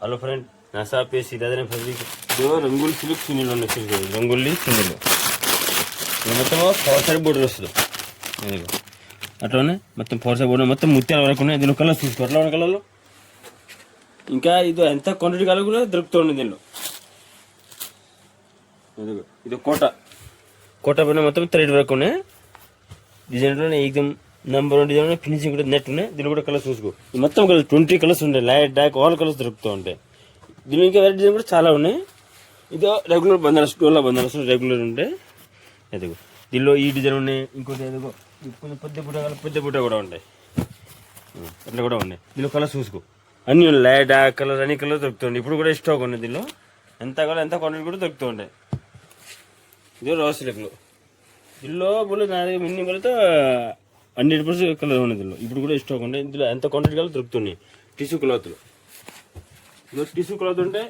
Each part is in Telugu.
హలో ఫ్రెండ్, నా షాప్ పేసి రాజన ఫ్యాబ్రిక్ ఇదో రంగులు సిల్క్ చున్నీలు ఉన్నాయి. రంగుల్ని చున్నీలు మొత్తం ఫోర్ సైడ్ బోర్డర్ వస్తుంది. అట్లానే మొత్తం ఫోర్ సైడ్ బోర్డర్ మొత్తం ముత్యాల వరకు ఉన్నాయి. దీని కలర్ చూసుకో అట్లా ఉన్న కలర్లో. ఇంకా ఇది ఎంత క్వాంటిటీ కలర్ కూడా దొరుకుతుంది దీనిలో. ఇది కోట పైన మొత్తం థ్రెడ్ వరకు ఉన్నాయి. డిజైన్లోనే ఏకదం నెంబర్ 1 డిజైన్ ఫినిషింగ్ కూడా నెట్ ఉన్నాయి. దీని కూడా కలర్స్ చూసుకో. మొత్తం కలర్ 20 కలర్స్ ఉంటాయి. లైట్ డార్క్ ఆల్ కలర్స్ దొరుకుతూ ఉంటాయి. దీని ఇంకా వేరే డిజైన్ కూడా చాలా ఉన్నాయి. ఇదో రెగ్యులర్ బందర్స్, డోలా బందర్స్ రెగ్యులర్ ఉంటాయి. ఎదుగు దీనిలో ఈ డిజైన్ ఉన్నాయి. ఇంకోటి ఎదుగో కొంచెం పెద్ద బుట్ట కూడా ఉంటాయి. అట్లా కూడా ఉన్నాయి. దీనిలో కలర్స్ చూసుకో. అన్ని లైట్ డార్క్ కలర్ అన్ని కలర్ దొరుకుతుండే. ఇప్పుడు కూడా స్టాక్ ఉన్నాయి. దీనిలో ఎంత కలర్ ఎంత క్వాంటిటీ కూడా దొరుకుతూ ఉంటాయి. ఇది రోజ్ సిల్క్లో దీనిలో బోలు నా దగ్గర మిన్ని బోలతో 100% కలర్ ఉన్నాయి. దీనిలో ఇప్పుడు కూడా స్టాక్ ఉంటాయి. ఇందులో ఎంత క్వాంటిటీ కలర్ దొరుకుతున్నాయి. టిష్యూ క్లాత్లో ఇదో టిష్యూ క్లాత్ ఉంటే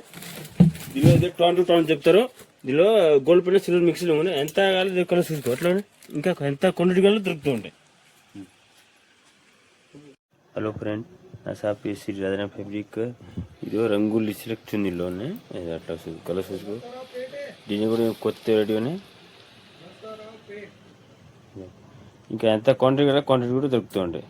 దీనిలో అయితే టౌన్ టు టౌన్ చెప్తారు. దీనిలో గోల్డ్ పెన్ సిల్వర్ మిక్స్లో ఉన్నాయి. ఎంత కావాలి కలర్ చూసుకో. అట్లా ఇంకా ఎంత క్వాంటిటీ కలర్ దొరుకుతూ ఉంటాయి. హలో ఫ్రెండ్, నా షాప్ పేసి రాజన ఫ్యాబ్రిక్ ఇదో రంగులు సెలెక్ట్ చున్నీలో ఉన్నాయి. అట్లా కలర్ చూసుకో. దీన్ని కూడా కొత్త రెడీ ఉన్నాయి. ఇంకా ఎంత క్వాంటిటీ కూడా దొరుకుతూ ఉంటాయి.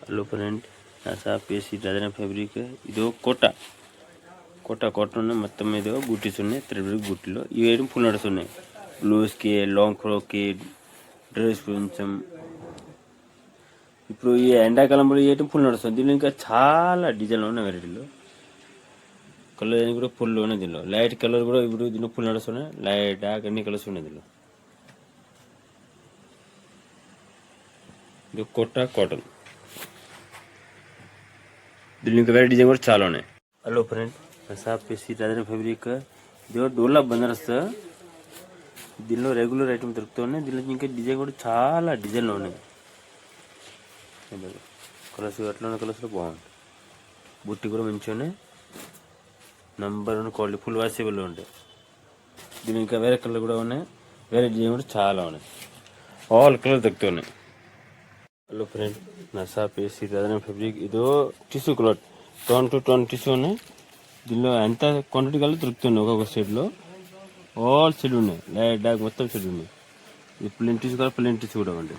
హలో ఫ్రెండ్, నా షాప్ పేసి రాజన ఫ్యాబ్రిక్ ఇదో కోట ఉన్నాయి. మొత్తం మీద బూటీస్ ఉన్నాయి. థ్రెడ్ బూటీలో ఇవి వేయడం ఫుల్ నడుస్ ఉన్నాయి. బ్లూస్కి లాంగ్ ఫ్రాక్కి డ్రెస్ కొంచెం ఇప్పుడు ఈ ఎండాకాలంలో వేయటం ఫుల్ నడుస్తుంది. దీనిలో ఇంకా చాలా డిజైన్లు ఉన్నాయి. వెరైటీలో కలర్ కూడా ఫుల్ ఉన్నాయి. దీనిలో లైట్ కలర్ కూడా ఇప్పుడు దీనిలో ఫుల్ నడుస్తున్నాయి. లైట్ డార్క్ అన్ని కలర్స్ ఉన్నాయి. దీనిలో ఇది కాటన్. దీనిలో ఇంకా వేరే డిజైన్ కూడా చాలా ఉన్నాయి. హలో ఫ్రెండ్, నా షాప్ పేసి రాజన ఫ్యాబ్రిక్ ఇదో డోలా బనారస్. దీనిలో రెగ్యులర్ ఐటమ్ దొరుకుతున్నాయి. దీనిలో ఇంకా డిజైన్ కూడా చాలా డిజైన్లు ఉన్నాయి. కలర్స్ అట్లా ఉన్న కలర్స్లో బాగుంటాయి. బుట్టి కూడా మంచిగా ఉన్నాయి. నెంబర్ 1 క్వాలిటీ ఫుల్ వాషబుల్ ఉంటాయి. దీని ఇంకా వేరే కలర్ కూడా ఉన్నాయి. వేరే డిజైన్ కూడా చాలా ఉన్నాయి. ఆల్ కలర్ దొరుకుతున్నాయి. హలో ఫ్రెండ్, నా షాప్ పేసి రాజన ఫ్యాబ్రిక్ ఇదో టిష్యూ క్లాత్ 10 to 20 టిష్యూ ఉన్నాయి. దీనిలో ఎంత క్వాంటిటీ కలర్ దొరుకుతున్నాయి. ఒక్కొక్క సైడ్లో ఆల్ సెడ్ ఉన్నాయి. లైట్ డార్క్ మొత్తం సెడ్ ఉన్నాయి. ఇది ప్లెయిన్ టిష్యూ కూడా ఉంది.